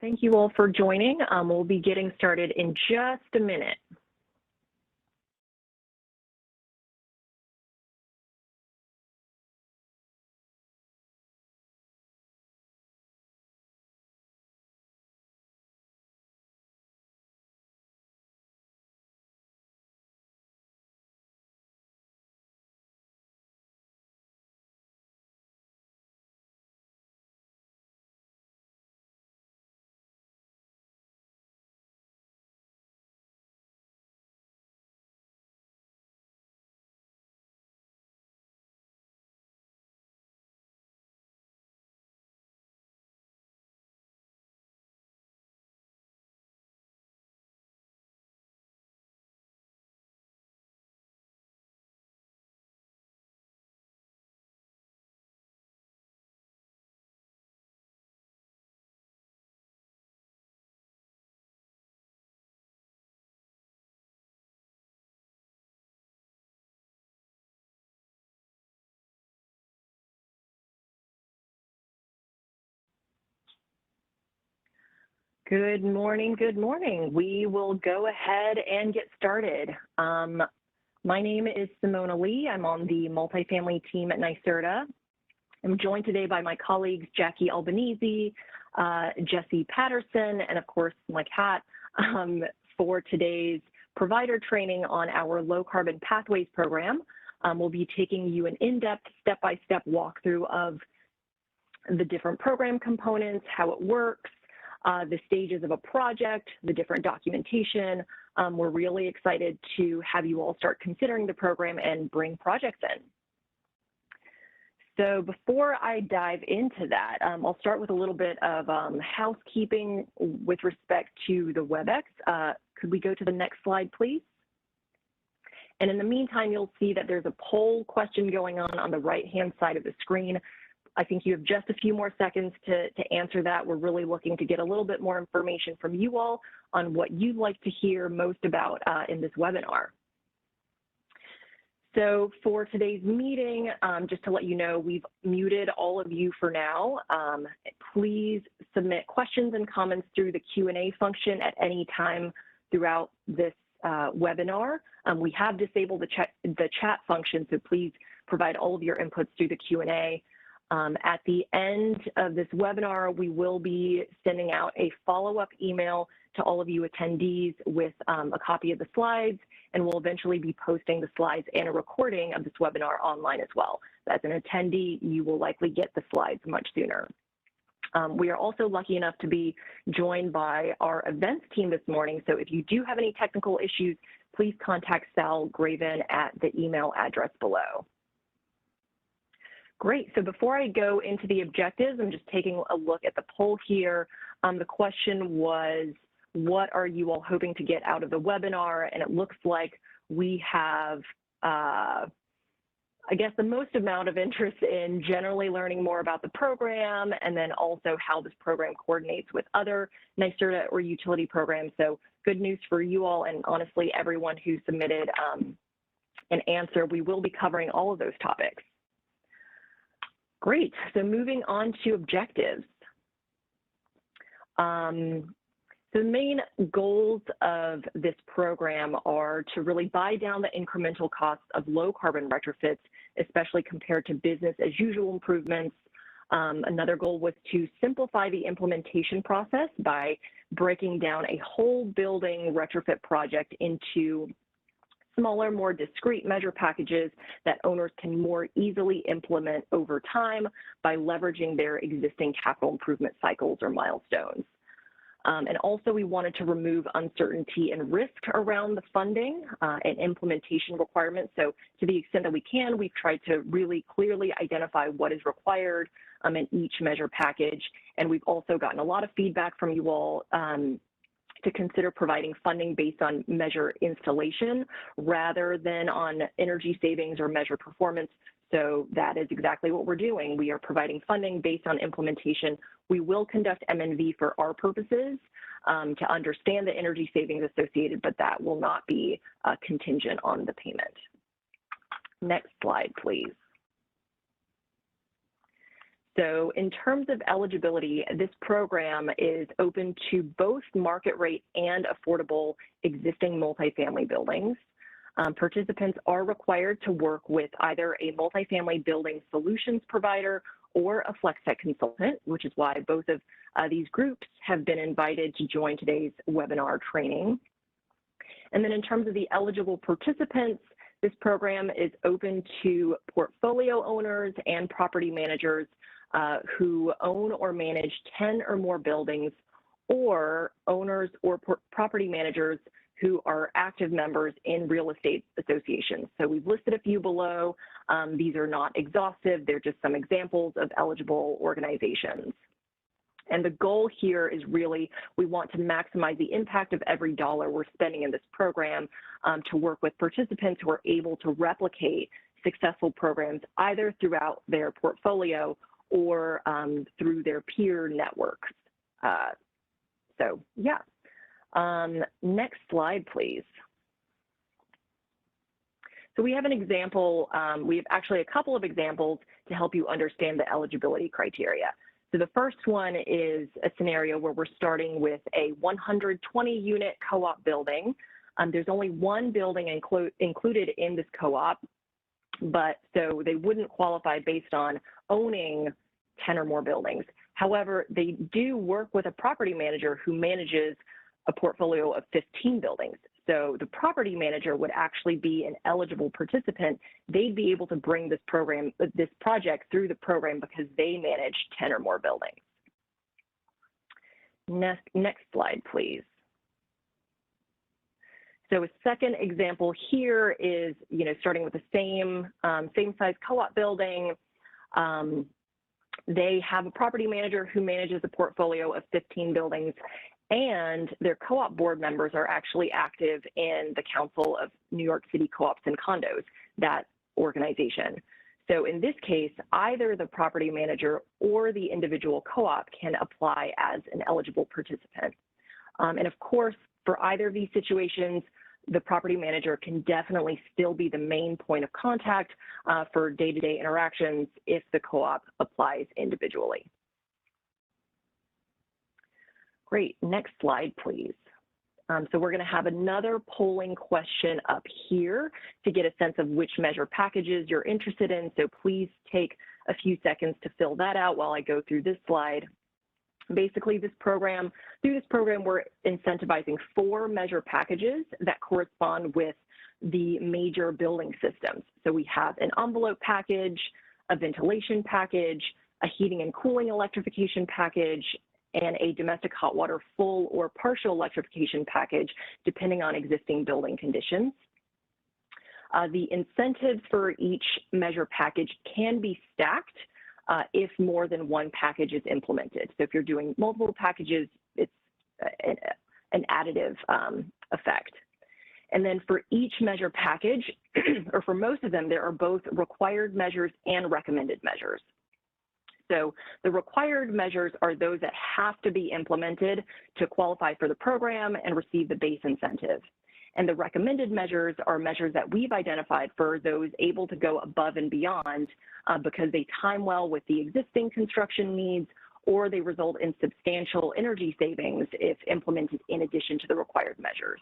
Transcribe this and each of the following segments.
Thank you all for joining. We'll be getting started in just a minute. Good morning, good morning. We will go ahead and get started. My name is Simona Lee. I'm on the multifamily team at NYSERDA. I'm joined today by my colleagues, Jackie Albanese, Jesse Patterson, and of course, my cat, for today's provider training on our low carbon pathways program. We'll be taking you an in-depth step-by-step walkthrough of the different program components, how it works, the stages of a project, the different documentation. We're really excited to have you all start considering the program and bring projects in. So before I dive into that, I'll start with a little bit of housekeeping with respect to the WebEx. Could we go to the next slide, please? And in the meantime, you'll see that there's a poll question going on the right-hand side of the screen. I think you have just a few more seconds to answer that. We're really looking to get a little bit more information from you all on what you'd like to hear most about in this webinar. So for today's meeting, just to let you know, we've muted all of you for now. Please submit questions and comments through the Q&A function at any time throughout this webinar. We have disabled the chat function, so please provide all of your inputs through the Q&A. At the end of this webinar, we will be sending out a follow-up email to all of you attendees with a copy of the slides, and we'll eventually be posting the slides and a recording of this webinar online as well. As an attendee, you will likely get the slides much sooner. We are also lucky enough to be joined by our events team this morning, so if you do have any technical issues, please contact Sal Graven at the email address below. Great, so before I go into the objectives, I'm just taking a look at the poll here. The question was, what are you all hoping to get out of the webinar? And it looks like we have, I guess, the most amount of interest in generally learning more about the program, and then also how this program coordinates with other NYSERDA or utility programs. So good news for you all, and honestly, everyone who submitted an answer. We will be covering all of those topics. Great, so moving on to objectives. The main goals of this program are to really buy down the incremental costs of low carbon retrofits, especially compared to business as usual improvements. Another goal was to simplify the implementation process by breaking down a whole building retrofit project into smaller, more discrete measure packages that owners can more easily implement over time by leveraging their existing capital improvement cycles or milestones. And also we wanted to remove uncertainty and risk around the funding and implementation requirements. So to the extent that we can, we've tried to really clearly identify what is required in each measure package. And we've also gotten a lot of feedback from you all to consider providing funding based on measure installation rather than on energy savings or measure performance. So that is exactly what we're doing. We are providing funding based on implementation. We will conduct M&V for our purposes to understand the energy savings associated, but that will not be contingent on the payment. Next slide, please. So in terms of eligibility, this program is open to both market rate and affordable existing multifamily buildings. Participants are required to work with either a multifamily building solutions provider or a FlexTech consultant, which is why both of these groups have been invited to join today's webinar training. And then in terms of the eligible participants, this program is open to portfolio owners and property managers who own or manage 10 or more buildings, or owners or property managers who are active members in real estate associations. So we've listed a few below. These are not exhaustive. They're just some examples of eligible organizations. And the goal here is really, we want to maximize the impact of every dollar we're spending in this program to work with participants who are able to replicate successful programs either throughout their portfolio or through their peer networks. So yeah. Next slide, please. So we have an example, we have actually a couple of examples to help you understand the eligibility criteria. So the first one is a scenario where we're starting with a 120-unit co-op building. There's only one building included in this co-op, but so they wouldn't qualify based on owning 10 or more buildings. However, they do work with a property manager who manages a portfolio of 15 buildings. So the property manager would actually be an eligible participant. They'd be able to bring this project through the program because they manage 10 or more buildings. Next slide, please. So a second example here is, starting with the same size co-op building. They have a property manager who manages a portfolio of 15 buildings, and their co-op board members are actually active in the Council of New York City Co-ops and Condos, that organization. So in this case, either the property manager or the individual co-op can apply as an eligible participant. And of course, for either of these situations, the property manager can definitely still be the main point of contact for day-to-day interactions if the co-op applies individually. Great, next slide, please. So we're gonna have another polling question up here to get a sense of which measure packages you're interested in. So please take a few seconds to fill that out while I go through this slide. Basically, through this program, we're incentivizing 4 measure packages that correspond with the major building systems. So we have an envelope package, a ventilation package, a heating and cooling electrification package, and a domestic hot water full or partial electrification package, depending on existing building conditions. The incentives for each measure package can be stacked if more than one package is implemented. So if you're doing multiple packages, it's an additive effect. And then for each measure package, or for most of them, there are both required measures and recommended measures. So the required measures are those that have to be implemented to qualify for the program and receive the base incentive. And the recommended measures are measures that we've identified for those able to go above and beyond because they time well with the existing construction needs, or they result in substantial energy savings if implemented in addition to the required measures.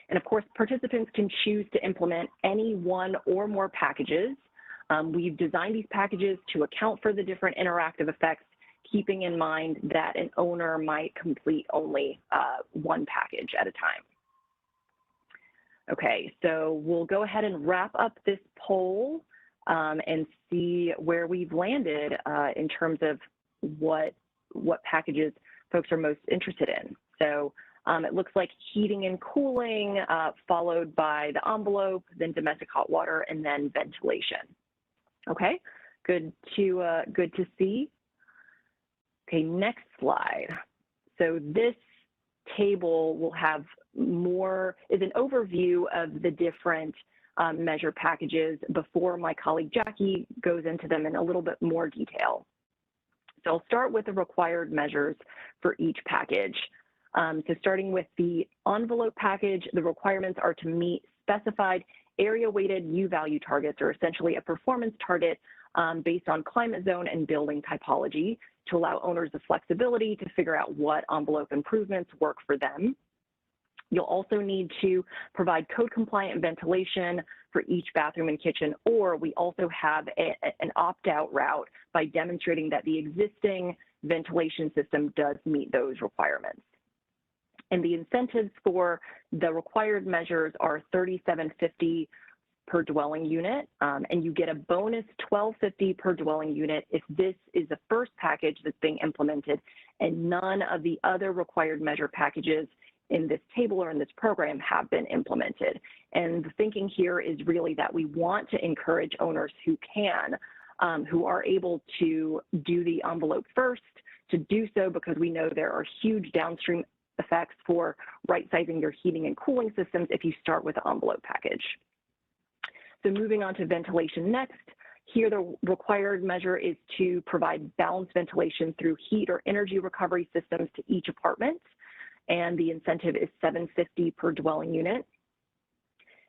And of course, participants can choose to implement any one or more packages. We've designed these packages to account for the different interactive effects, keeping in mind that an owner might complete only one package at a time. Okay, so we'll go ahead and wrap up this poll and see where we've landed in terms of what packages folks are most interested in. So it looks like heating and cooling, followed by the envelope, then domestic hot water, and then ventilation. Okay, good to see. Okay, next slide. So this table will have is an overview of the different measure packages before my colleague Jackie goes into them in a little bit more detail. So I'll start with the required measures for each package. So starting with the envelope package, the requirements are to meet specified area-weighted U-value targets, or essentially a performance target based on climate zone and building typology to allow owners the flexibility to figure out what envelope improvements work for them. You'll also need to provide code-compliant ventilation for each bathroom and kitchen, or we also have an opt-out route by demonstrating that the existing ventilation system does meet those requirements. And the incentives for the required measures are $37.50 per dwelling unit, and you get a bonus $12.50 per dwelling unit if this is the first package that's being implemented and none of the other required measure packages in this table or in this program have been implemented. And the thinking here is really that we want to encourage owners who can, who are able to do the envelope first, to do so because we know there are huge downstream effects for right-sizing your heating and cooling systems if you start with the envelope package. So moving on to ventilation next, here the required measure is to provide balanced ventilation through heat or energy recovery systems to each apartment, and the incentive is $7.50 per dwelling unit.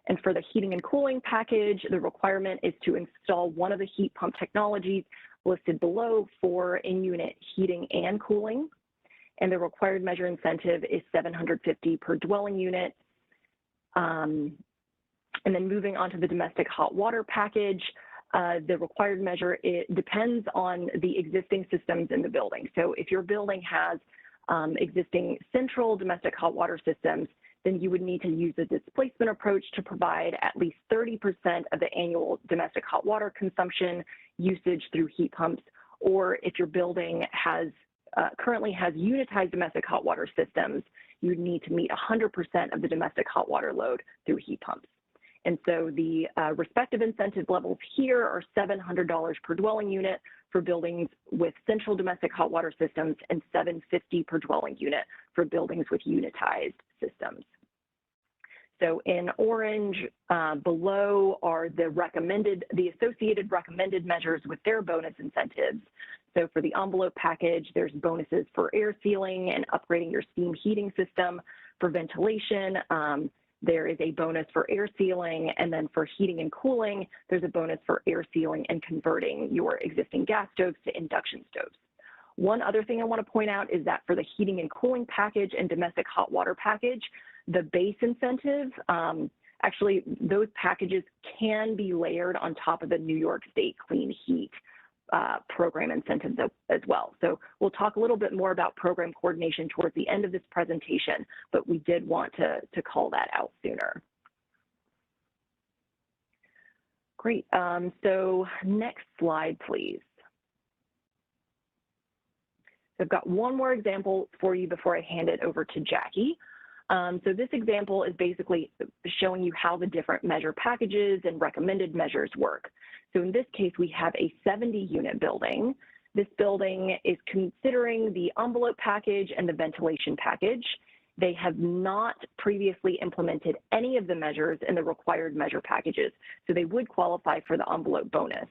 And for the heating and cooling package, the requirement is to install one of the heat pump technologies listed below for in-unit heating and cooling. And the required measure incentive is $750 per dwelling unit. And then moving on to the domestic hot water package, the required measure, it depends on the existing systems in the building. So if your building has existing central domestic hot water systems, then you would need to use a displacement approach to provide at least 30% of the annual domestic hot water consumption usage through heat pumps, or if your building has currently has unitized domestic hot water systems, you would need to meet 100% of the domestic hot water load through heat pumps. And so the respective incentive levels here are $700 per dwelling unit for buildings with central domestic hot water systems and $750 per dwelling unit for buildings with unitized systems. So in orange below are the associated recommended measures with their bonus incentives. So for the envelope package, there's bonuses for air sealing and upgrading your steam heating system. For ventilation, there is a bonus for air sealing, and then for heating and cooling, there's a bonus for air sealing and converting your existing gas stoves to induction stoves. One other thing I want to point out is that for the heating and cooling package and domestic hot water package, the base incentive, actually those packages can be layered on top of the New York State Clean Heat program incentives as well. So we'll talk a little bit more about program coordination towards the end of this presentation, but we did want to call that out sooner. Great, so next slide, please. So I've got one more example for you before I hand it over to Jackie. So this example is basically showing you how the different measure packages and recommended measures work. So in this case, we have a 70-unit building. This building is considering the envelope package and the ventilation package. They have not previously implemented any of the measures in the required measure packages, so they would qualify for the envelope bonus.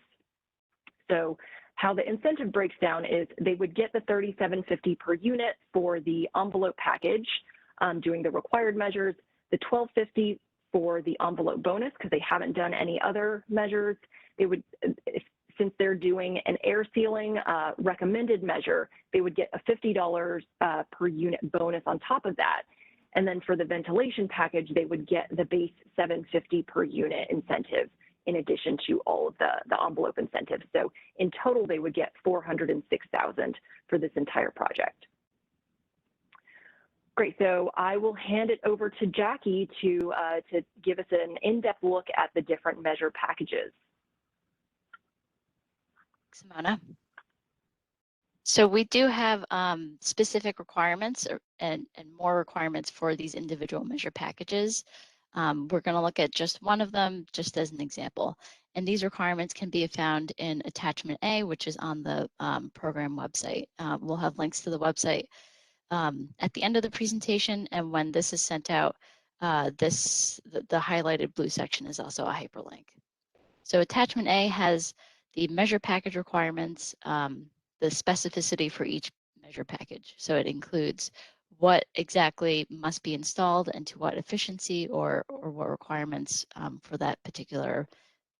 So how the incentive breaks down is they would get the $37.50 per unit for the envelope package, doing the required measures, the $12.50 for the envelope bonus because they haven't done any other measures. They would, since they're doing an air sealing recommended measure, they would get a $50 per unit bonus on top of that. And then for the ventilation package, they would get the base $750 per unit incentive in addition to all of the envelope incentives. So in total, they would get $406,000 for this entire project. Great, so I will hand it over to Jackie to give us an in-depth look at the different measure packages. Simona. So we do have specific requirements and more requirements for these individual measure packages. We're going to look at just one of them just as an example. And these requirements can be found in attachment A, which is on the program website. We'll have links to the website at the end of the presentation, and when this is sent out, the highlighted blue section is also a hyperlink. So attachment A has the measure package requirements, the specificity for each measure package. So it includes what exactly must be installed and to what efficiency or what requirements for that particular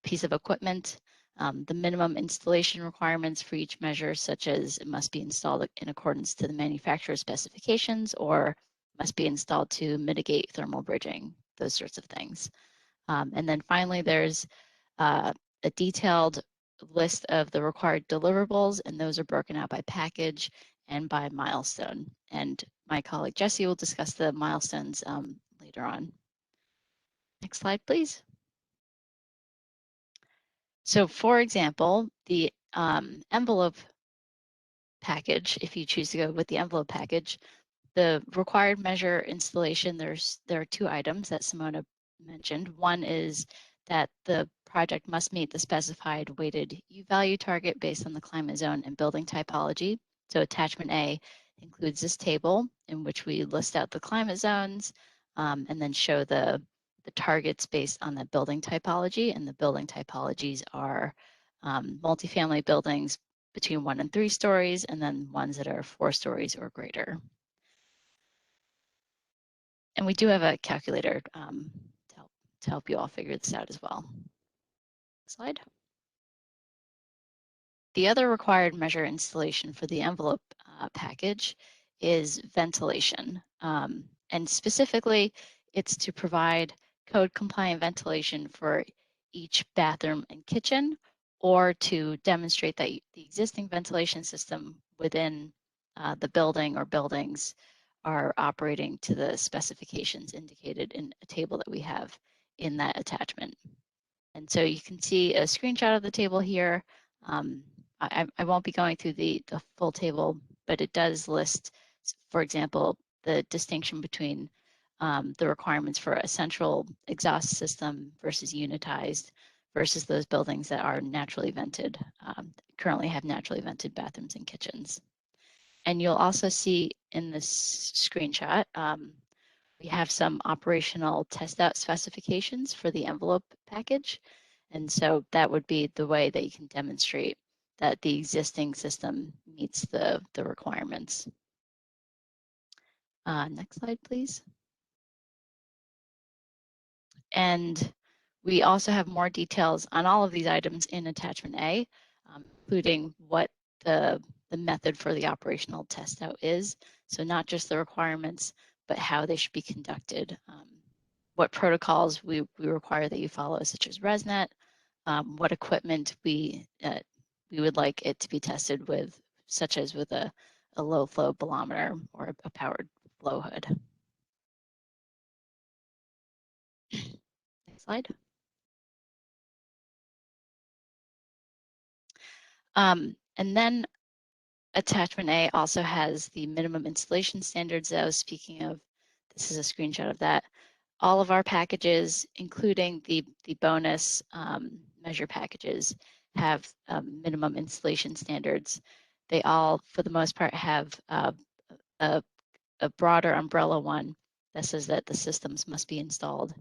piece of equipment. The minimum installation requirements for each measure, such as it must be installed in accordance to the manufacturer's specifications or must be installed to mitigate thermal bridging, those sorts of things. And then finally, there's a detailed list of the required deliverables, and those are broken out by package and by milestone. And my colleague Jesse will discuss the milestones later on. Next slide, please. So for example, the envelope package, if you choose to go with the envelope package, the required measure installation, there are two items that Simona mentioned. One is that the project must meet the specified weighted U value target based on the climate zone and building typology. So attachment A includes this table in which we list out the climate zones and then show the targets based on the building typology. And the building typologies are multifamily buildings between 1 and 3 stories, and then ones that are 4 stories or greater. And we do have a calculator to help you all figure this out as well. Slide. The other required measure installation for the envelope package is ventilation. And specifically, it's to provide code compliant ventilation for each bathroom and kitchen, or to demonstrate that the existing ventilation system within the building or buildings are operating to the specifications indicated in a table that we have in that attachment. And so you can see a screenshot of the table here. I won't be going through the full table, but it does list, for example, the distinction between the requirements for a central exhaust system versus unitized versus those buildings that are naturally vented, currently have naturally vented bathrooms and kitchens. And you'll also see in this screenshot, we have some operational test out specifications for the envelope package. And so that would be the way that you can demonstrate that the existing system meets the requirements. Next slide, please. And we also have more details on all of these items in attachment A, including what the method for the operational test out is. So not just the requirements, but how they should be conducted. What protocols we require that you follow, such as ResNet, what equipment we would like it to be tested with, such as with a low flow bolometer or a powered flow hood. Next slide. And then attachment A also has the minimum installation standards that I was speaking of. This is a screenshot of that. All of our packages, including the bonus measure packages, have minimum installation standards. They all, for the most part, have a broader umbrella one that says that the systems must be installed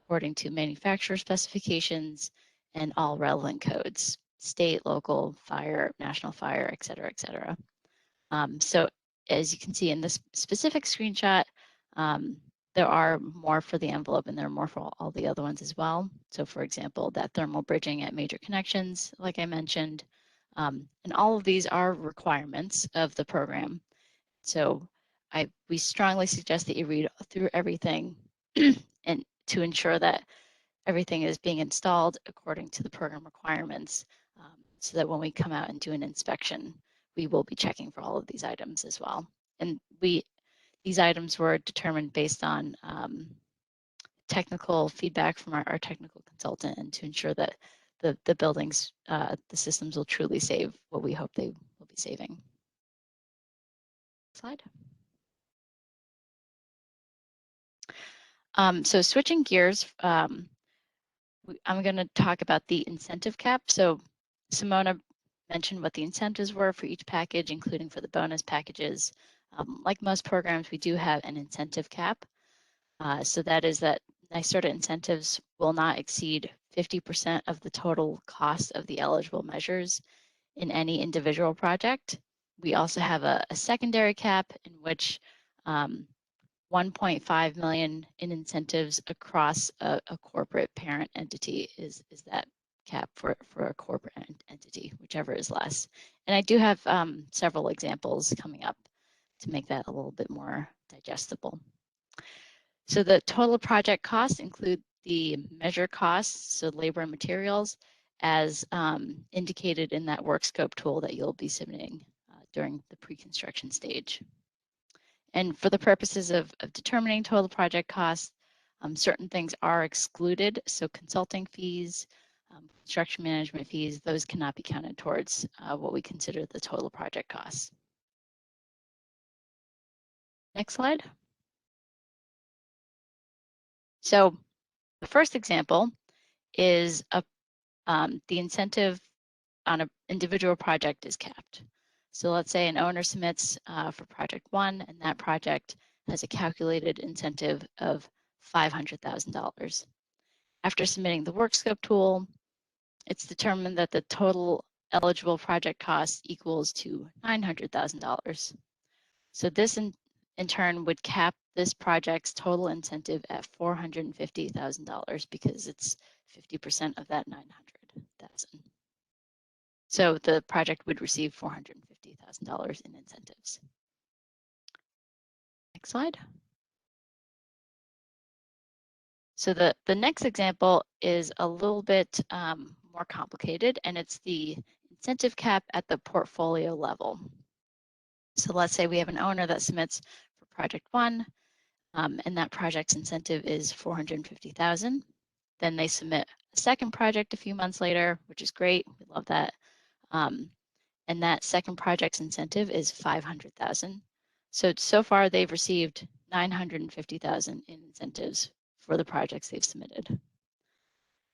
according to manufacturer specifications and all relevant codes, state, local, fire, national fire, et cetera, et cetera. So as you can see in this specific screenshot, there are more for the envelope and there are more for all the other ones as well. So for example, that thermal bridging at major connections, like I mentioned, and all of these are requirements of the program. So we strongly suggest that you read through everything and to ensure that everything is being installed according to the program requirements, so that when we come out and do an inspection, we will be checking for all of these items as well. And these items were determined based on technical feedback from our technical consultant, and to ensure that the buildings, the systems will truly save what we hope they will be saving. Slide. So switching gears, I'm going to talk about the incentive cap. So Simona mentioned what the incentives were for each package, including for the bonus packages. Like most programs, we do have an incentive cap. So that is that NYSERDA incentives will not exceed 50% of the total cost of the eligible measures in any individual project. We also have a secondary cap in which 1.5 million in incentives across a corporate parent entity is that cap for a corporate entity, whichever is less. And I do have several examples coming up to make that a little bit more digestible. So the total project costs include the measure costs, so labor and materials, as indicated in that Workscope tool that you'll be submitting during the pre-construction stage. And for the purposes of determining total project costs, certain things are excluded. So consulting fees, construction management fees, those cannot be counted towards what we consider the total project costs. Next slide. So the first example is the incentive on an individual project is capped. So let's say an owner submits for project 1, and that project has a calculated incentive of $500,000. After submitting the Workscope tool, it's determined that the total eligible project cost equals to $900,000. So this in turn would cap this project's total incentive at $450,000 because it's 50% of that 900,000. So the project would receive $450,000 in incentives. Next slide. So the next example is a little bit more complicated, and it's the incentive cap at the portfolio level. So let's say we have an owner that submits for project 1, and that project's incentive is $450,000. Then they submit a second project a few months later, which is great. We love that. And that second project's incentive is $500,000. So far they've received $950,000 in incentives for the projects they've submitted. A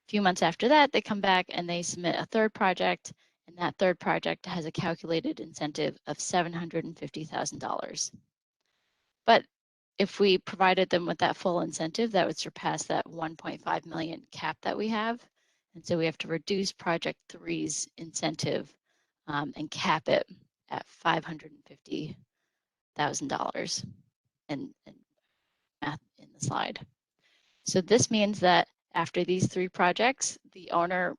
few months after that, they come back and they submit a third project, and that third project has a calculated incentive of $750,000. But if we provided them with that full incentive, that would surpass that 1.5 million cap that we have. And so we have to reduce project 3's incentive and cap it at $550,000 and math in the slide. So this means that after these 3 projects, the owner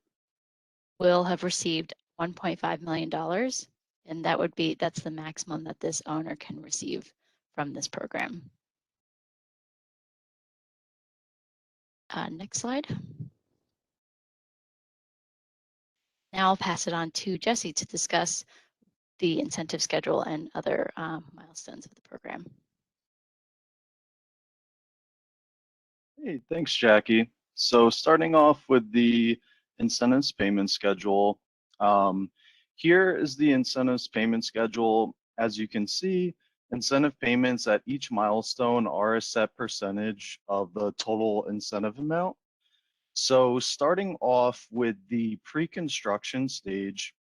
will have received $1.5 million, and that's the maximum that this owner can receive from this program. Next slide. Now I'll pass it on to Jesse to discuss the incentive schedule and other milestones of the program. Hey, thanks, Jackie. So starting off with the incentives payment schedule, here is the incentives payment schedule. As you can see, incentive payments at each milestone are a set percentage of the total incentive amount. So starting off with the pre-construction stage,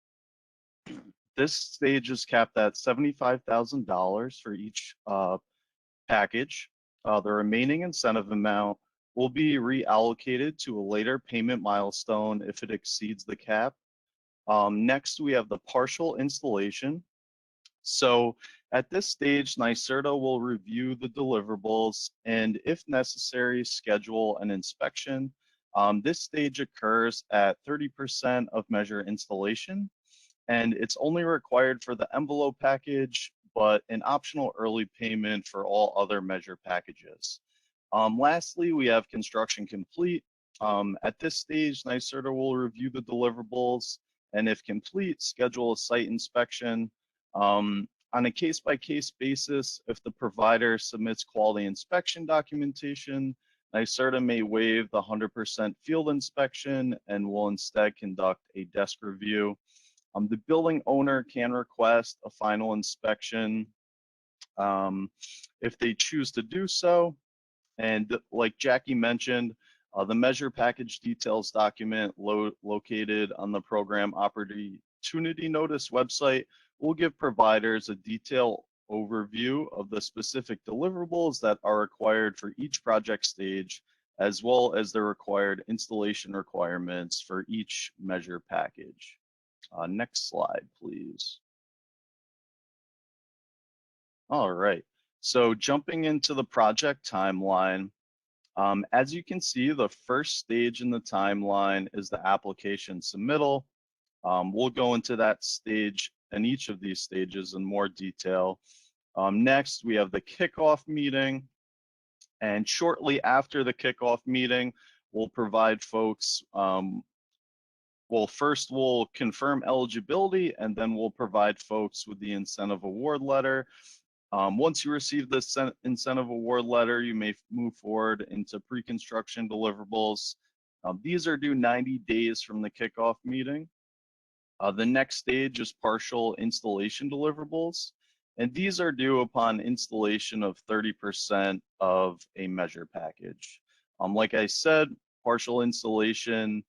this stage is capped at $75,000 for each package. The remaining incentive amount will be reallocated to a later payment milestone if it exceeds the cap. Next, we have the partial installation. So at this stage, NYSERDA will review the deliverables and, if necessary, schedule an inspection. This stage occurs at 30% of measure installation, and it's only required for the envelope package, but an optional early payment for all other measure packages. Lastly, we have construction complete. At this stage, NYSERDA will review the deliverables, and if complete, schedule a site inspection. On a case-by-case basis, if the provider submits quality inspection documentation, NYSERDA may waive the 100% field inspection and will instead conduct a desk review. The building owner can request a final inspection if they choose to do so. And like Jackie mentioned, the measure package details document located on the program opportunity notice website will give providers a detailed overview of the specific deliverables that are required for each project stage, as well as the required installation requirements for each measure package. Next slide, please. All right, so jumping into the project timeline, As you can see, the first stage in the timeline is the application submittal. We'll go into that stage and each of these stages in more detail. Next, we have the kickoff meeting. And shortly after the kickoff meeting, we'll provide folks, well, first we'll confirm eligibility, and then we'll provide folks with the incentive award letter. Once you receive the incentive award letter, you may move forward into pre-construction deliverables. These are due 90 days from the kickoff meeting. The next stage is partial installation deliverables, and these are due upon installation of 30% of a measure package. Like I said, partial installation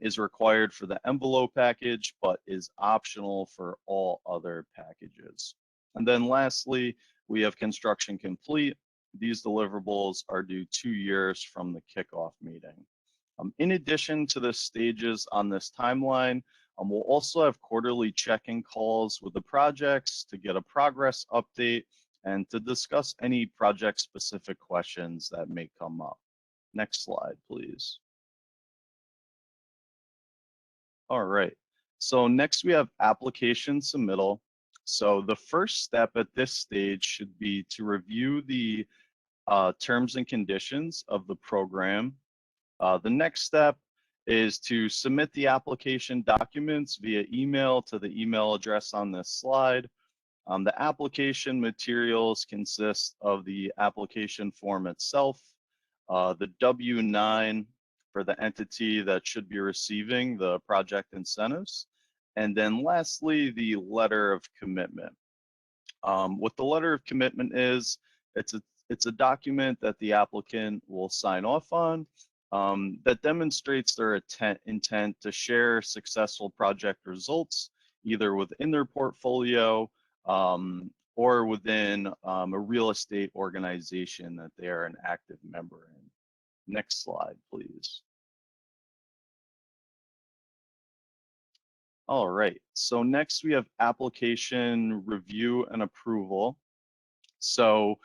is required for the envelope package, but is optional for all other packages. And then lastly, we have construction complete. These deliverables are due 2 years from the kickoff meeting. In addition to the stages on this timeline, we'll also have quarterly check-in calls with the projects to get a progress update and to discuss any project-specific questions that may come up. Next slide, please. All right, so next we have application submittal. So the first step at this stage should be to review the terms and conditions of the program. The next step is to submit the application documents via email to the email address on this slide. The application materials consist of the application form itself, the W-9 for the entity that should be receiving the project incentives, and then lastly, the letter of commitment. What the letter of commitment is, it's a document that the applicant will sign off on that demonstrates their intent to share successful project results, either within their portfolio or within a real estate organization that they are an active member in. Next slide, please. All right, so next we have application review and approval. So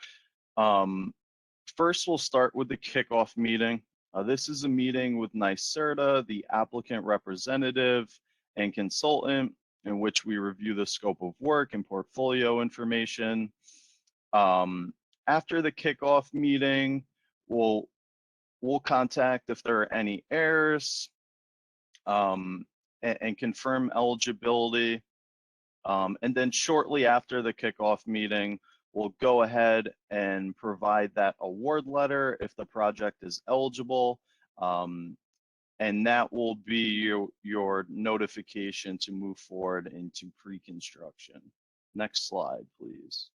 first we'll start with the kickoff meeting. This is a meeting with NYSERDA, the applicant representative and consultant, in which we review the scope of work and portfolio information. After the kickoff meeting, we'll contact if there are any errors and confirm eligibility. And then shortly after the kickoff meeting, we'll go ahead and provide that award letter if the project is eligible. And that will be your notification to move forward into pre-construction. Next slide, please.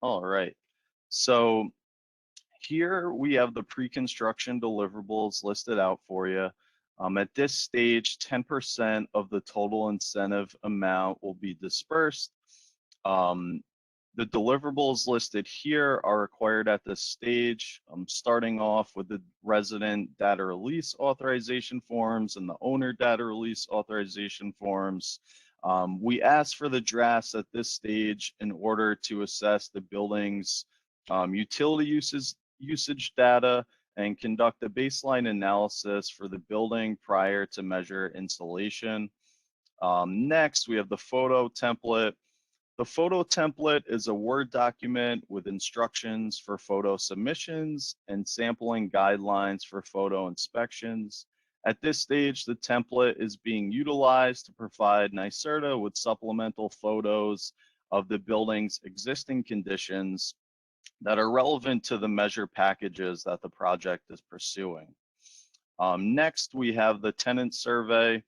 All right, so here we have the pre-construction deliverables listed out for you. At this stage, 10% of the total incentive amount will be dispersed. The deliverables listed here are required at this stage, starting off with the resident data release authorization forms and the owner data release authorization forms. We ask for the drafts at this stage in order to assess the building's utility usage data and conduct a baseline analysis for the building prior to measure installation. Next, we have the photo template. The photo template is a Word document with instructions for photo submissions and sampling guidelines for photo inspections. At this stage, the template is being utilized to provide NYSERDA with supplemental photos of the building's existing conditions that are relevant to the measure packages that the project is pursuing. Next, we have the tenant survey.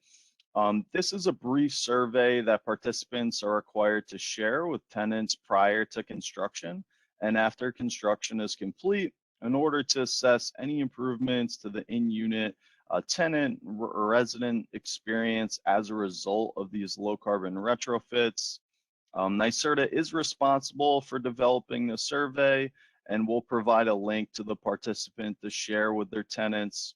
This is a brief survey that participants are required to share with tenants prior to construction and after construction is complete in order to assess any improvements to the in-unit tenant or resident experience as a result of these low carbon retrofits. NYSERDA is responsible for developing the survey and will provide a link to the participant to share with their tenants.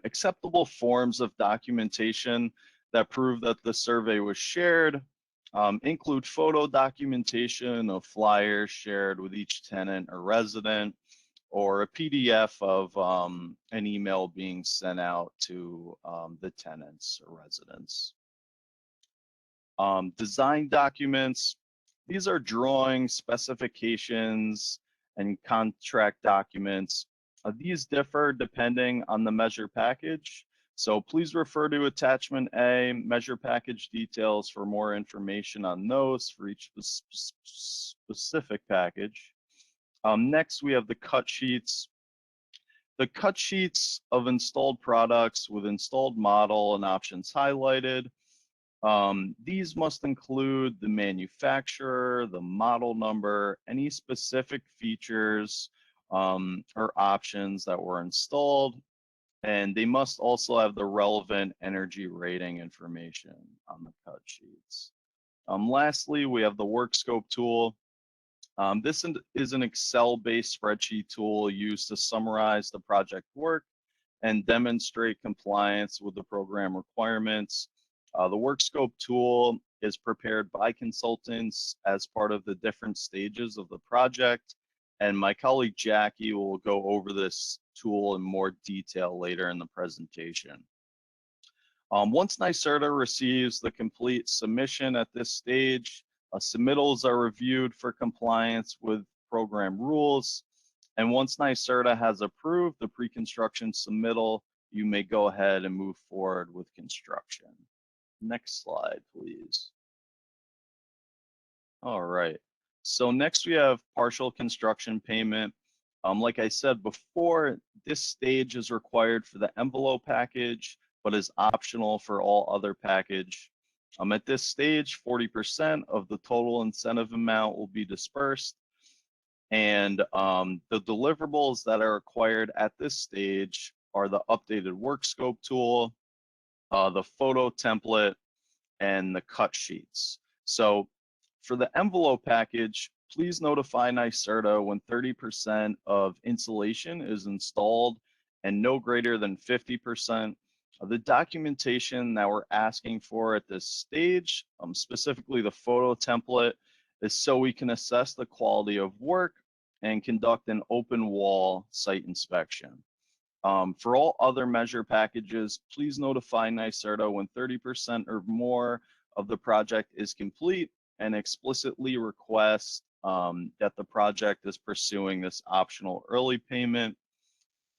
Acceptable forms of documentation that prove that the survey was shared include photo documentation of flyers shared with each tenant or resident, or a PDF of an email being sent out to the tenants or residents. Design documents, these are drawings, specifications, and contract documents. These differ depending on the measure package. So please refer to Attachment A, Measure Package Details, for more information on those for each specific package. Next, we have the cut sheets. The cut sheets of installed products with installed model and options highlighted. These must include the manufacturer, the model number, any specific features or options that were installed, and they must also have the relevant energy rating information on the cut sheets. Lastly, we have the Workscope tool. This is an Excel-based spreadsheet tool used to summarize the project work and demonstrate compliance with the program requirements. The Workscope tool is prepared by consultants as part of the different stages of the project, and my colleague Jackie will go over this tool in more detail later in the presentation. Once NYSERDA receives the complete submission at this stage, submittals are reviewed for compliance with program rules, and once NYSERDA has approved the pre-construction submittal, you may go ahead and move forward with construction. Next slide, please. All right, so next we have partial construction payment. Like I said before, this stage is required for the envelope package, but is optional for all other package. At this stage, 40% of the total incentive amount will be dispersed, and the deliverables that are required at this stage are the updated Workscope tool, the photo template, and the cut sheets. So for the envelope package, please notify NYSERDA when 30% of insulation is installed and no greater than 50%. The documentation that we're asking for at this stage, specifically the photo template, is so we can assess the quality of work and conduct an open wall site inspection. For all other measure packages, please notify NYSERDA when 30% or more of the project is complete and explicitly request that the project is pursuing this optional early payment.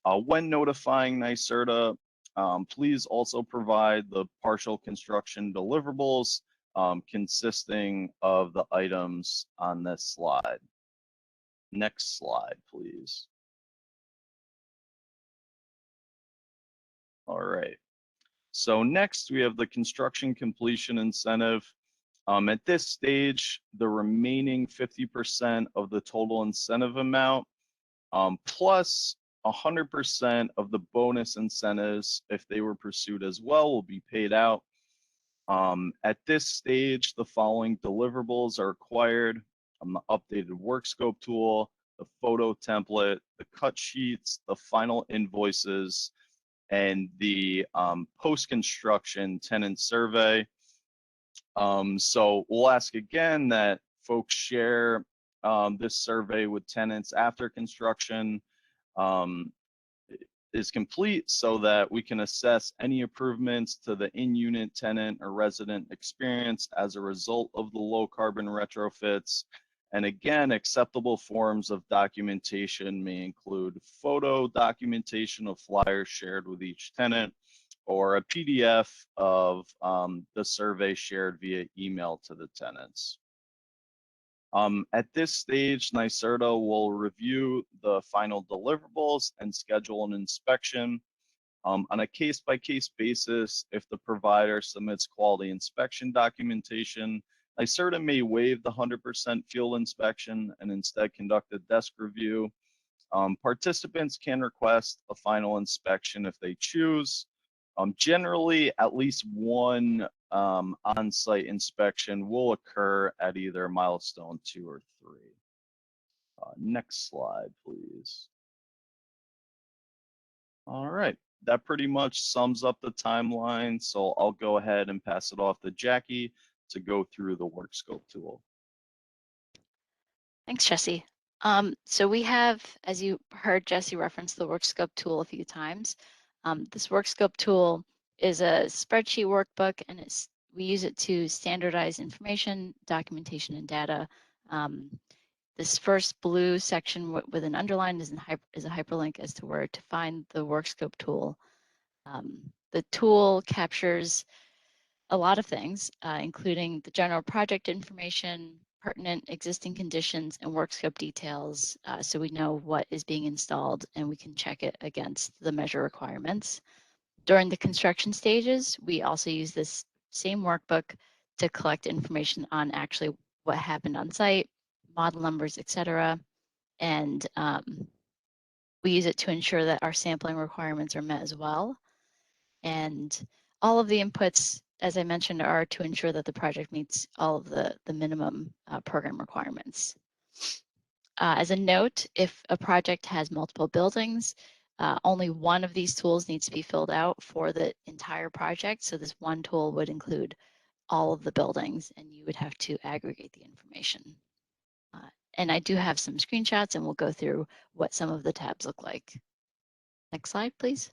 When notifying NYSERDA, please also provide the partial construction deliverables consisting of the items on this slide. Next slide, please. All right, so next we have the construction completion incentive. At this stage, the remaining 50% of the total incentive amount, plus 100% of the bonus incentives, if they were pursued as well, will be paid out. At this stage, the following deliverables are required: the updated Workscope tool, the photo template, the cut sheets, the final invoices, and the post-construction tenant survey. So we'll ask again that folks share this survey with tenants after construction is complete, so that we can assess any improvements to the in-unit tenant or resident experience as a result of the low carbon retrofits. And again, acceptable forms of documentation may include photo documentation of flyers shared with each tenant, or a PDF of the survey shared via email to the tenants. At this stage, NYSERDA will review the final deliverables and schedule an inspection. On a case-by-case basis, if the provider submits quality inspection documentation, NYSERDA may waive the 100% field inspection and instead conduct a desk review. Participants can request a final inspection if they choose. Generally, at least one on-site inspection will occur at either milestone 2 or 3. Next slide, please. All right, that pretty much sums up the timeline. So I'll go ahead and pass it off to Jackie to go through the Workscope tool. Thanks, Jesse. So we have, as you heard Jesse reference the Workscope tool a few times. This Workscope tool is a spreadsheet workbook, and we use it to standardize information, documentation, and data. This first blue section with an underline is a hyperlink as to where to find the Workscope tool. The tool captures a lot of things, including the general project information, pertinent existing conditions, and Workscope details, so we know what is being installed and we can check it against the measure requirements. During the construction stages, we also use this same workbook to collect information on actually what happened on site, model numbers, etc. And we use it to ensure that our sampling requirements are met as well. And all of the inputs, as I mentioned, are to ensure that the project meets all of the minimum program requirements. As a note, if a project has multiple buildings, only one of these tools needs to be filled out for the entire project. So this one tool would include all of the buildings, and you would have to aggregate the information. And I do have some screenshots, and we'll go through what some of the tabs look like. Next slide, please.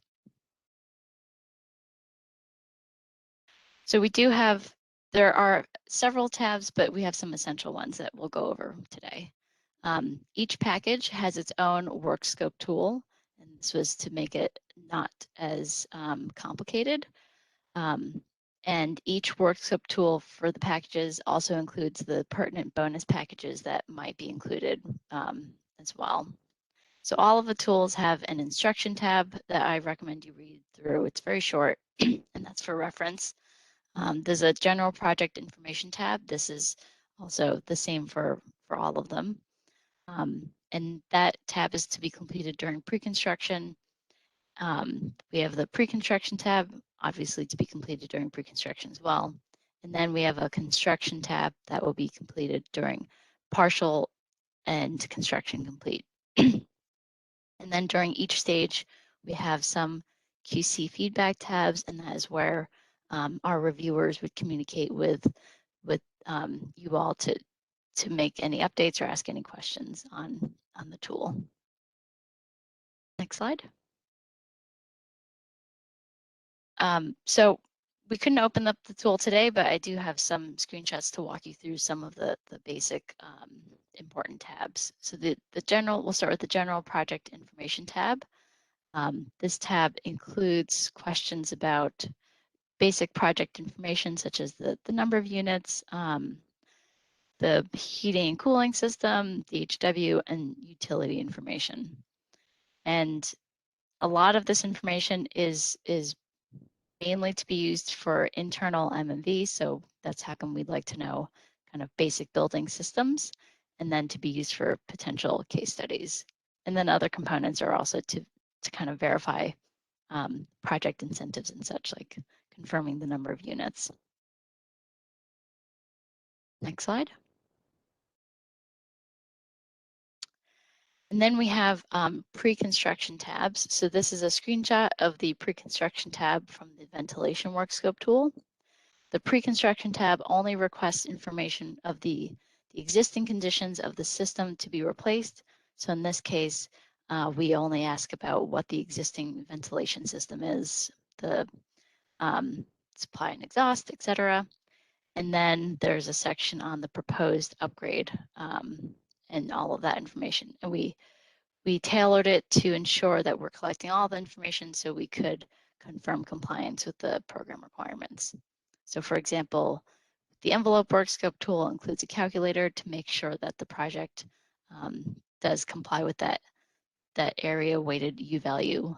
So we do have, there are several tabs, but we have some essential ones that we'll go over today. Each package has its own Workscope tool, and this was to make it not as complicated. And each Workscope tool for the packages also includes the pertinent bonus packages that might be included as well. So all of the tools have an instruction tab that I recommend you read through. It's very short, and that's for reference. There's a general project information tab. This is also the same for all of them. And that tab is to be completed during pre-construction. We have the pre-construction tab, obviously to be completed during pre-construction as well. And then we have a construction tab that will be completed during partial and construction complete. And then during each stage, we have some QC feedback tabs, and that is where our reviewers would communicate with you all to make any updates or ask any questions on the tool. Next slide. So we couldn't open up the tool today, but I do have some screenshots to walk you through some of the basic important tabs. So we'll start with the general project information tab. This tab includes questions about basic project information, such as the number of units, the heating and cooling system, the HW, and utility information. And a lot of this information is mainly to be used for internal M&V, so that's how come we'd like to know kind of basic building systems, and then to be used for potential case studies. And then other components are also to kind of verify project incentives and such, like confirming the number of units. Next slide. And then we have pre-construction tabs. So this is a screenshot of the pre-construction tab from the ventilation Workscope tool. The pre-construction tab only requests information of the existing conditions of the system to be replaced. So in this case, we only ask about what the existing ventilation system is, the supply and exhaust, etc. And then there's a section on the proposed upgrade and all of that information. And we tailored it to ensure that we're collecting all the information so we could confirm compliance with the program requirements. So for example, the envelope Workscope tool includes a calculator to make sure that the project does comply with that area weighted U value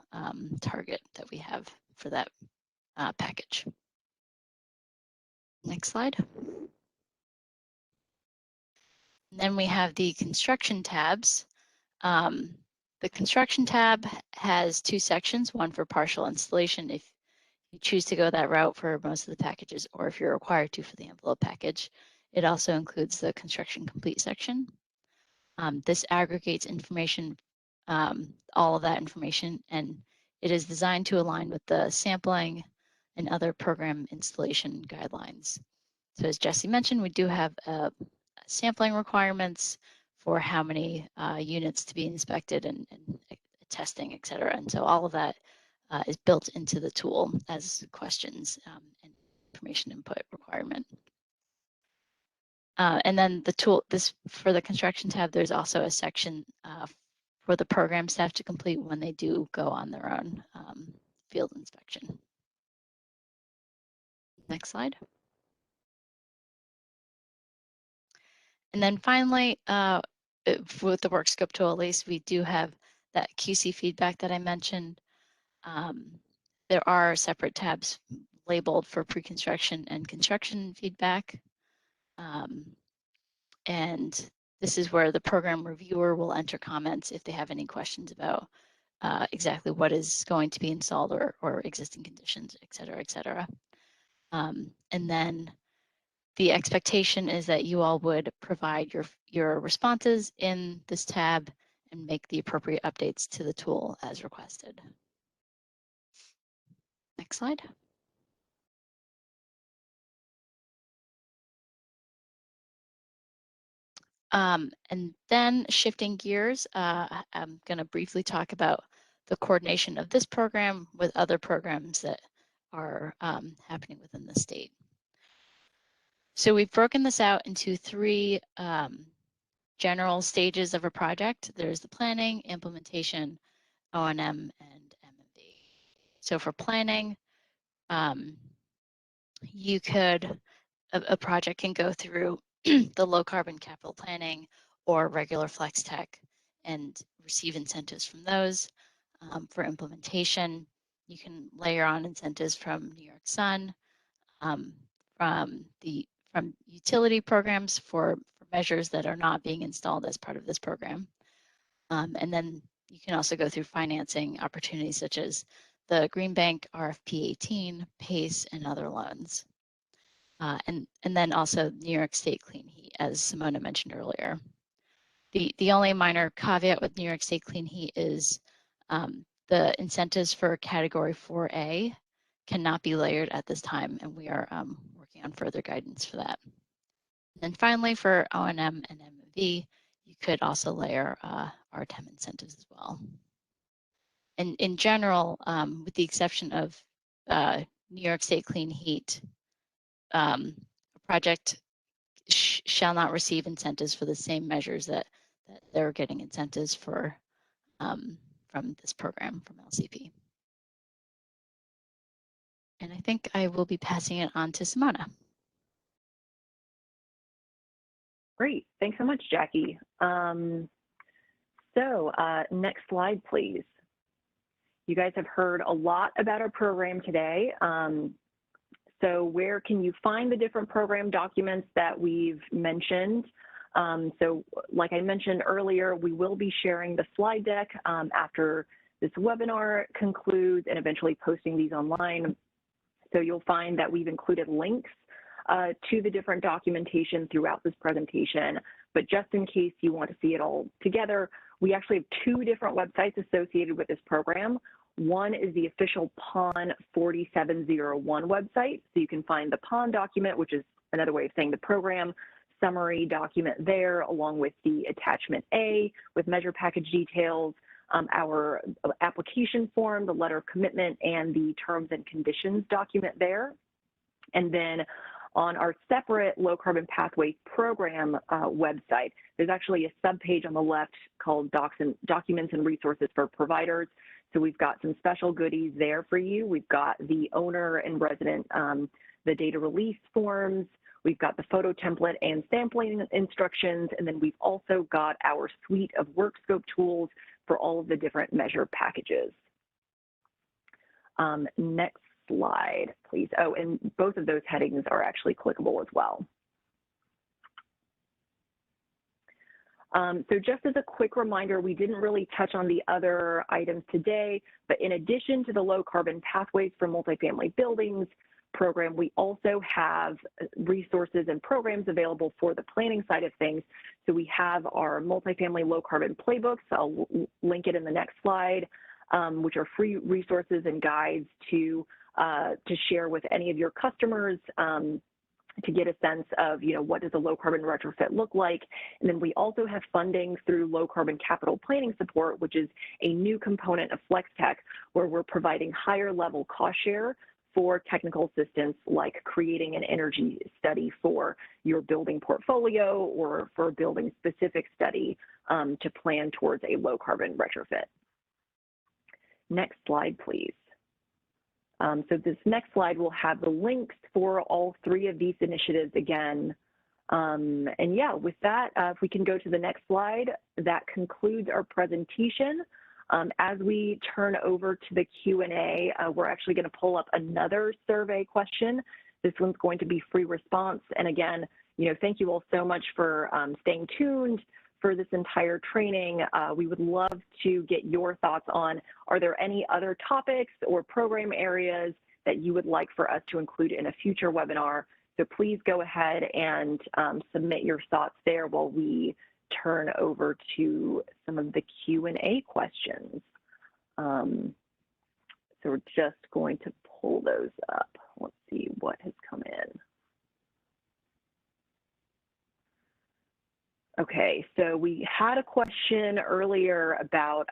target that we have for that package. Next slide. And then we have the construction tabs. The construction tab has two sections, one for partial installation if you choose to go that route for most of the packages, or if you're required to for the envelope package. It also includes the construction complete section. This aggregates information, all of that information, and it is designed to align with the sampling and other program installation guidelines. So as Jesse mentioned, we do have sampling requirements for how many units to be inspected and testing, et cetera. And so all of that is built into the tool as questions and information input requirement. And then the tool, for the construction tab, there's also a section for the program staff to complete when they do go on their own field inspection. Next slide. And then finally, with the Workscope tool, at least, we do have that QC feedback that I mentioned. There are separate tabs labeled for pre-construction and construction feedback. And this is where the program reviewer will enter comments if they have any questions about exactly what is going to be installed or existing conditions, et cetera, et cetera. And then the expectation is that you all would provide your responses in this tab and make the appropriate updates to the tool as requested. Next slide. And then shifting gears, I'm going to briefly talk about the coordination of this program with other programs that are happening within the state. So we've broken this out into three general stages of a project. There's the planning, implementation, O&M, and M&V. So for planning, you could, a project can go through the low carbon capital planning or regular flex tech and receive incentives from those. For implementation, you can layer on incentives from New York Sun, from utility programs for measures that are not being installed as part of this program. And then you can also go through financing opportunities such as the Green Bank RFP 18, PACE, and other loans. And then also New York State Clean Heat, as Simona mentioned earlier. The only minor caveat with New York State Clean Heat is the incentives for Category 4A cannot be layered at this time, and we are working on further guidance for that. And then finally, for O&M and M&V, you could also layer RTEM incentives as well. And in general, with the exception of New York State Clean Heat, a project shall not receive incentives for the same measures that they're getting incentives for from this program from LCP. And I think I will be passing it on to Simona. Great, thanks so much, Jackie. Next slide, please. You guys have heard a lot about our program today. So where can you find the different program documents that we've mentioned? So like I mentioned earlier, we will be sharing the slide deck after this webinar concludes and eventually posting these online. So you'll find that we've included links to the different documentation throughout this presentation. But just in case you want to see it all together, we actually have two different websites associated with this program. One is the official PON 4701 website. So you can find the PON document, which is another way of saying the program summary document there, along with the attachment A with measure package details, our application form, the letter of commitment, and the terms and conditions document there. And then on our separate low carbon pathways program website, there's actually a subpage on the left called documents and resources for providers. So we've got some special goodies there for you. We've got the owner and resident, the data release forms. We've got the photo template and sampling instructions. And then we've also got our suite of Workscope tools for all of the different measure packages. Next slide, please. Oh, and both of those headings are actually clickable as well. So just as a quick reminder, we didn't really touch on the other items today, but in addition to the low carbon pathways for multifamily buildings program, we also have resources and programs available for the planning side of things. So we have our multifamily low carbon playbooks. I'll link it in the next slide, which are free resources and guides to share with any of your customers to get a sense of, what does a low carbon retrofit look like? And then we also have funding through low carbon capital planning support, which is a new component of FlexTech, where we're providing higher level cost share for technical assistance, like creating an energy study for your building portfolio or for a building specific study to plan towards a low carbon retrofit. Next slide, please. So this next slide will have the links for all three of these initiatives again. And yeah, with that, if we can go to the next slide, that concludes our presentation. As we turn over to the Q&A, we're actually going to pull up another survey question. This one's going to be free response. And again, thank you all so much for staying tuned for this entire training. We would love to get your thoughts on, are there any other topics or program areas that you would like for us to include in a future webinar? So please go ahead and submit your thoughts there while we turn over to some of the Q&A questions. So we're just going to pull those up. Let's see what has come in. Okay, so we had a question earlier about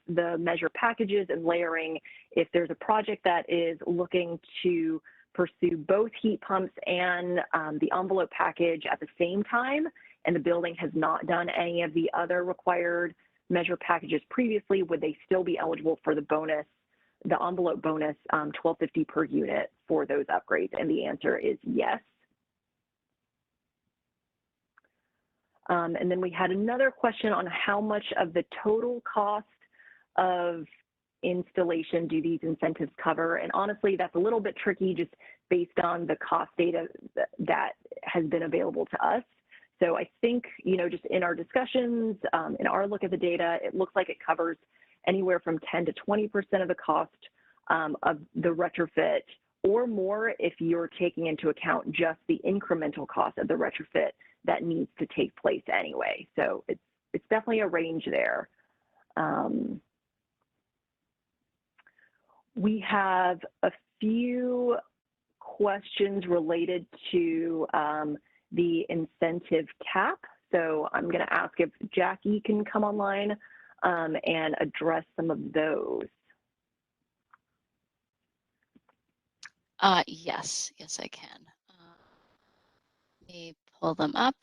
the measure packages and layering. If there's a project that is looking to pursue both heat pumps and the envelope package at the same time, and the building has not done any of the other required measure packages previously, would they still be eligible for the bonus, the envelope bonus, $1,250 per unit for those upgrades? And the answer is yes. And then we had another question on how much of the total cost of installation do these incentives cover? And honestly, that's a little bit tricky just based on the cost data that has been available to us. So I think, just in our discussions, in our look at the data, it looks like it covers anywhere from 10 to 20% of the cost of the retrofit, or more if you're taking into account just the incremental cost of the retrofit that needs to take place anyway. So it's definitely a range there. We have a few questions related to the incentive cap. So I'm going to ask if Jackie can come online and address some of those. Yes, I can. Let me pull them up.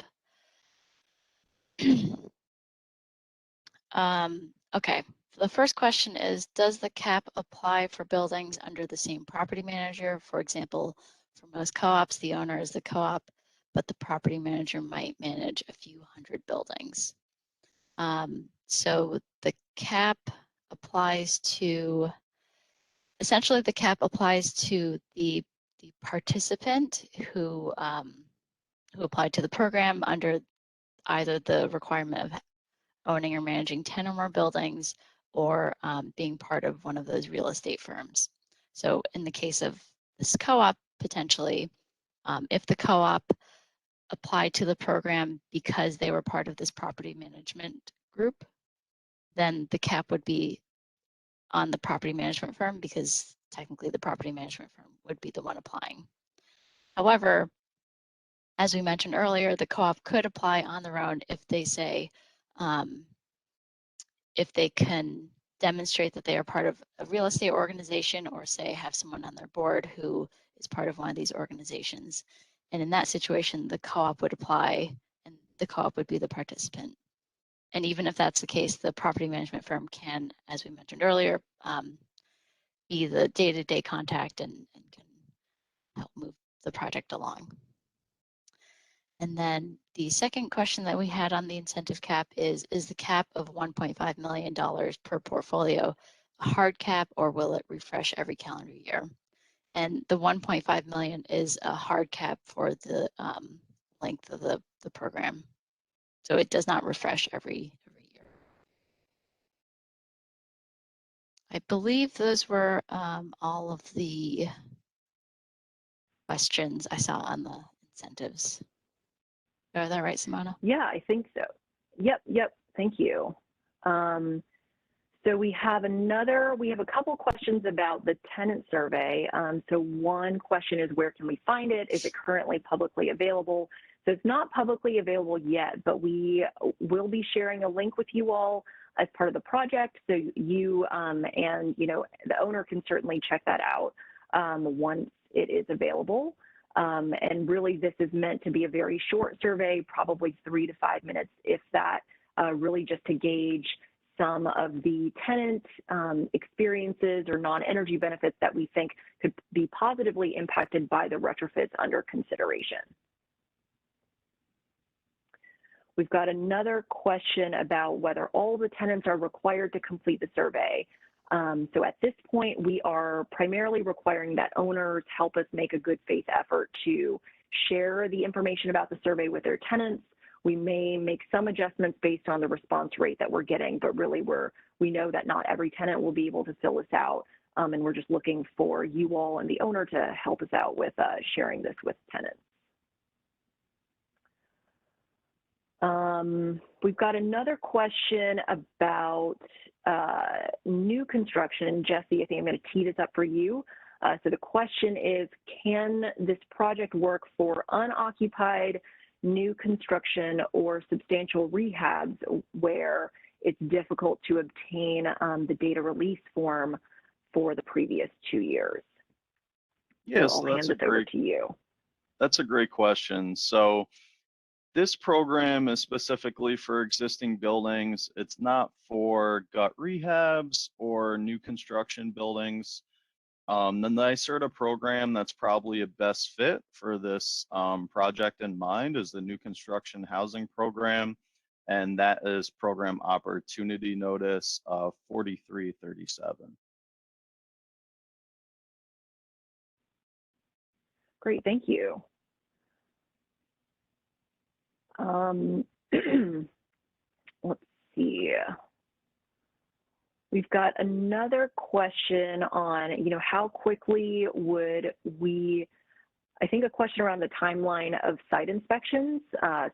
Okay, the first question is, does the cap apply for buildings under the same property manager? For example, for most co-ops, the owner is the co-op, but the property manager might manage a few hundred buildings. So the cap applies to, essentially the cap applies to the participant who applied to the program under either the requirement of owning or managing 10 or more buildings, or being part of one of those real estate firms. So in the case of this co-op, potentially, if the co-op applied to the program because they were part of this property management group, then the cap would be on the property management firm, because technically the property management firm would be the one applying. However, as we mentioned earlier, the co-op could apply on their own if they say, if they can demonstrate that they are part of a real estate organization, or say have someone on their board who is part of one of these organizations. And in that situation, the co-op would apply and the co-op would be the participant. And even if that's the case, the property management firm can, as we mentioned earlier, be the day-to-day contact and can help move the project along. And then the second question that we had on the incentive cap is the cap of $1.5 million per portfolio a hard cap, or will it refresh every calendar year? And the 1.5 million is a hard cap for the length of the program. So it does not refresh every year. I believe those were all of the questions I saw on the incentives. Is that right, Simona? Yeah, I think so. Yep. Thank you. So So we have a couple questions about the tenant survey. So one question is, where can we find it? Is it currently publicly available? So it's not publicly available yet, but we will be sharing a link with you all as part of the project. So you and the owner can certainly check that out once it is available. And really this is meant to be a very short survey, probably 3 to 5 minutes, if that, really just to gauge some of the tenant experiences or non-energy benefits that we think could be positively impacted by the retrofits under consideration. We've got another question about whether all the tenants are required to complete the survey. So at this point, we are primarily requiring that owners help us make a good faith effort to share the information about the survey with their tenants. We may make some adjustments based on the response rate that we're getting, but really we know that not every tenant will be able to fill this out, and we're just looking for you all and the owner to help us out with sharing this with tenants. We've got another question about new construction. Jesse, I think I'm going to tee this up for you. So the question is, can this project work for unoccupied new construction or substantial rehabs where it's difficult to obtain the data release form for the previous 2 years? Yes, so I'll hand this over to you. That's a great question. So this program is specifically for existing buildings. It's not for gut rehabs or new construction buildings. The NYSERDA program that's probably a best fit for this project in mind is the new construction housing program, and that is program opportunity notice 4337. Great, thank you. Let's see. We've got another question on, how quickly would we, I think a question around the timeline of site inspections,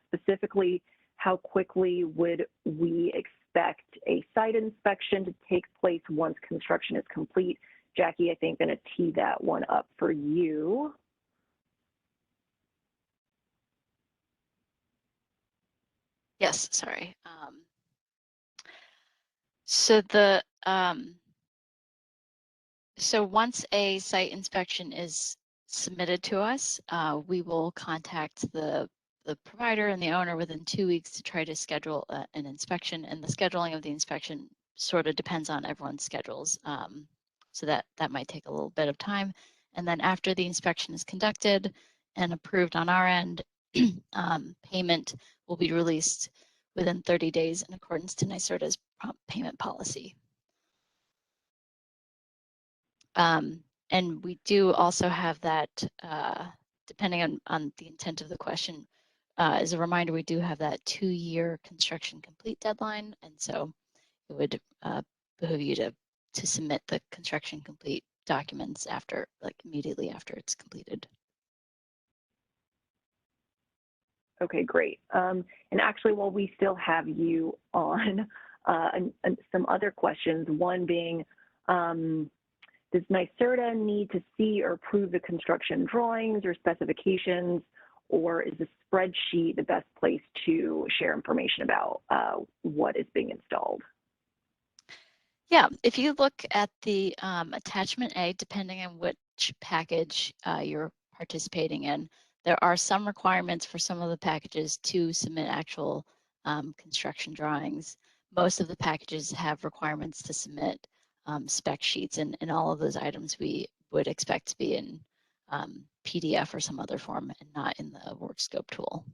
specifically, how quickly would we expect a site inspection to take place once construction is complete? Jackie, I think I'm going to tee that one up for you. Yes, sorry. So the so once a site inspection is submitted to us, we will contact the provider and the owner within 2 weeks to try to schedule an inspection, and the scheduling of the inspection sort of depends on everyone's schedules. So that might take a little bit of time. And then after the inspection is conducted and approved on our end, payment will be released within 30 days in accordance to NYSERDA's prompt payment policy. And we do also have that, depending on the intent of the question, as a reminder, we do have that 2-year construction complete deadline. And so it would behoove you to submit the construction complete documents after, immediately after it's completed. Okay, great. And actually, while we still have you on, and some other questions, one being, does NYSERDA need to see or approve the construction drawings or specifications, or is the spreadsheet the best place to share information about what is being installed? Yeah, if you look at the attachment A, depending on which package you're participating in, there are some requirements for some of the packages to submit actual construction drawings. Most of the packages have requirements to submit spec sheets, and all of those items we would expect to be in PDF or some other form and not in the Workscope tool.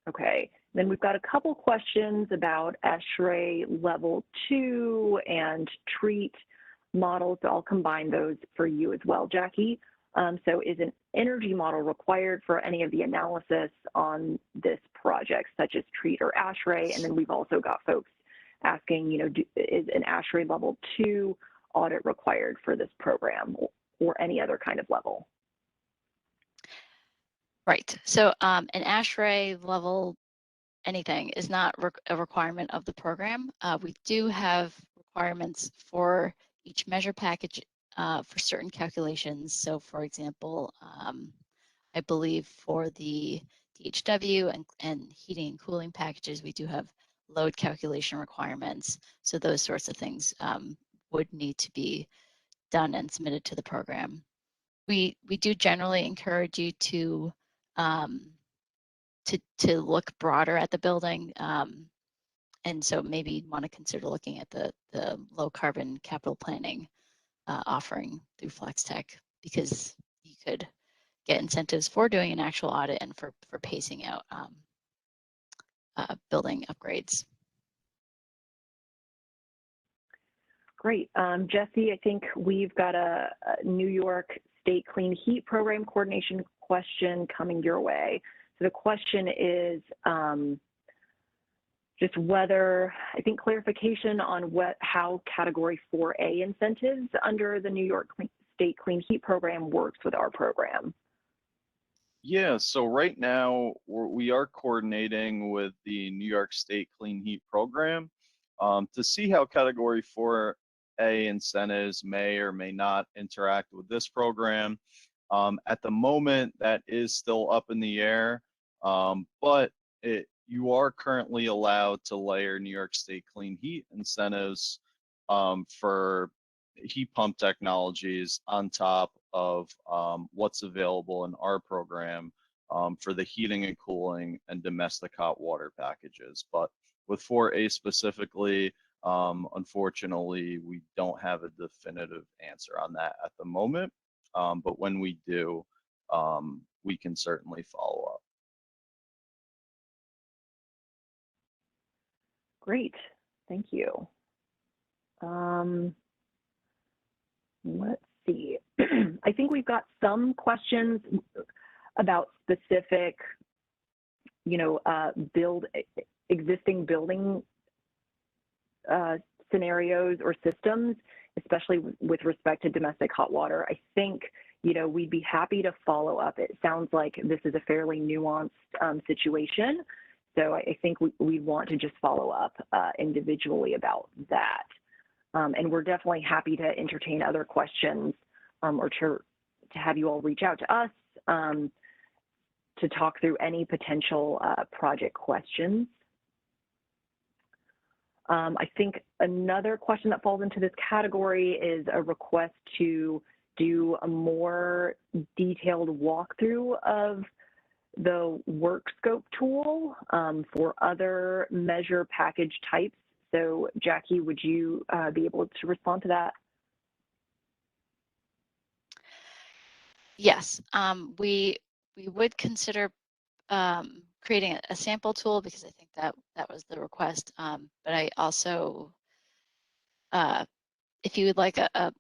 Okay, then we've got a couple questions about ASHRAE Level 2 and TREAT models. So I'll combine those for you as well, Jackie. So is an energy model required for any of the analysis on this project, such as TREAT or ASHRAE? And then we've also got folks asking, is an ASHRAE Level 2 audit required for this program or any other kind of level? Right. So an ASHRAE level anything is not a requirement of the program. We do have requirements for each measure package for certain calculations. So for example, I believe for the DHW and heating and cooling packages, we do have load calculation requirements. So those sorts of things would need to be done and submitted to the program. We do generally encourage you to look broader at the building. And so maybe you want to consider looking at the low carbon capital planning offering through FlexTech, because you could get incentives for doing an actual audit and for pacing out building upgrades. Great. Jesse, I think we've got a New York State Clean Heat Program coordination question coming your way. So the question is just whether, I think, clarification on how Category 4A incentives under the New York State Clean Heat Program works with our program. Yeah, so right now we are coordinating with the New York State Clean Heat Program to see how Category 4A incentives may or may not interact with this program. At the moment, that is still up in the air, but you are currently allowed to layer New York State Clean Heat incentives for heat pump technologies on top of what's available in our program for the heating and cooling and domestic hot water packages. But with 4A specifically, unfortunately, we don't have a definitive answer on that at the moment. But when we do, we can certainly follow up. Great, thank you. Let's see. I think we've got some questions about specific, existing building scenarios or systems, especially with respect to domestic hot water. I think, we'd be happy to follow up. It sounds like this is a fairly nuanced situation. So I think we want to just follow up individually about that. And we're definitely happy to entertain other questions or to have you all reach out to us to talk through any potential project questions. I think another question that falls into this category is a request to do a more detailed walkthrough of the Workscope tool for other measure package types. So Jackie, would you be able to respond to that? Yes, we would consider creating a sample tool, because I think that was the request. But I also, if you would like a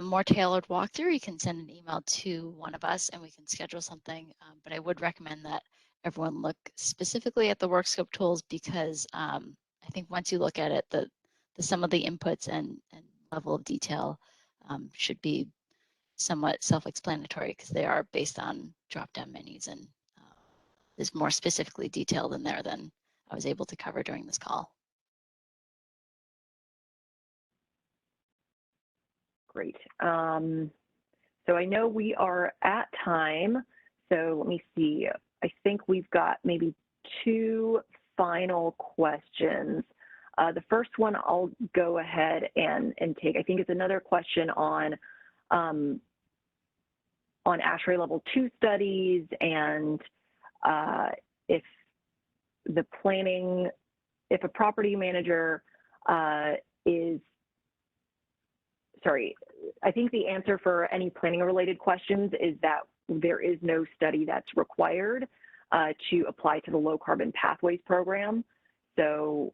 more tailored walkthrough, you can send an email to one of us and we can schedule something. But I would recommend that everyone look specifically at the Workscope tools, because I think once you look at it, the some of the inputs and level of detail should be somewhat self-explanatory, because they are based on drop-down menus, and is more specifically detailed in there than I was able to cover during this call. Great. So I know we are at time, so let me see. I think we've got maybe two final questions. The first one I'll go ahead and take. I think it's another question on ASHRAE Level 2 studies, and if a property manager I think the answer for any planning related questions is that there is no study that's required to apply to the Low Carbon Pathways program. So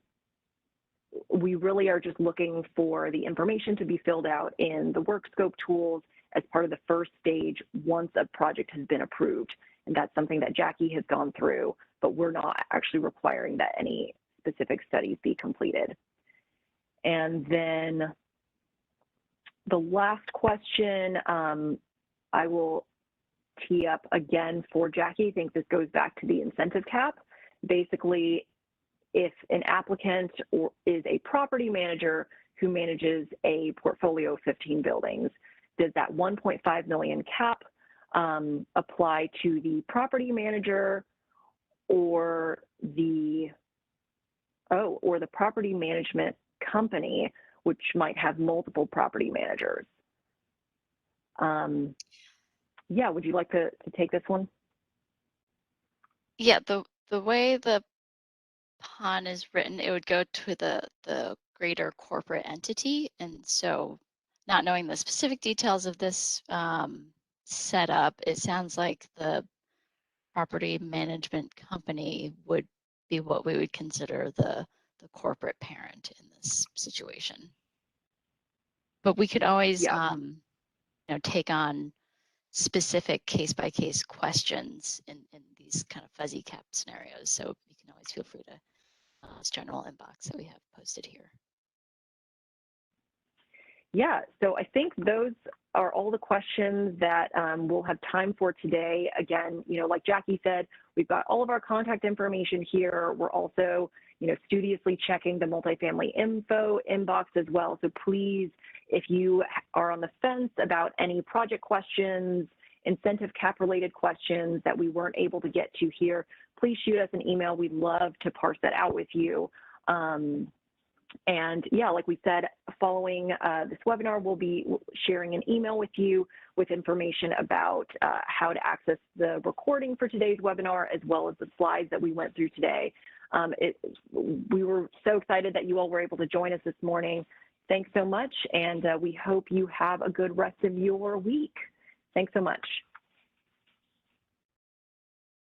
we really are just looking for the information to be filled out in the Workscope tools as part of the first stage once a project has been approved. And that's something that Jackie has gone through, but we're not actually requiring that any specific studies be completed. And then the last question I will tee up again for Jackie. I think this goes back to the incentive cap. basically, if an applicant is a property manager who manages a portfolio of 15 buildings, does that 1.5 million cap apply to the property manager or the property management company, which might have multiple property managers? Yeah, would you like to take this one? Yeah, the way the PON is written, it would go to the greater corporate entity. And so not knowing the specific details of this setup, it sounds like the property management company would be what we would consider the corporate parent in this situation. But we could always take on specific case-by-case questions in these kind of fuzzy cap scenarios. So you can always feel free to this general inbox that we have posted here. Yeah, so I think those are all the questions that we'll have time for today. Again, like Jackie said, we've got all of our contact information here. We're also, studiously checking the multifamily info inbox as well. So please, if you are on the fence about any project questions, incentive cap related questions that we weren't able to get to here, please shoot us an email. We'd love to parse that out with you. And yeah, like we said, following this webinar, we'll be sharing an email with you with information about how to access the recording for today's webinar, as well as the slides that we went through today. We were so excited that you all were able to join us this morning. Thanks so much, and we hope you have a good rest of your week. Thanks so much.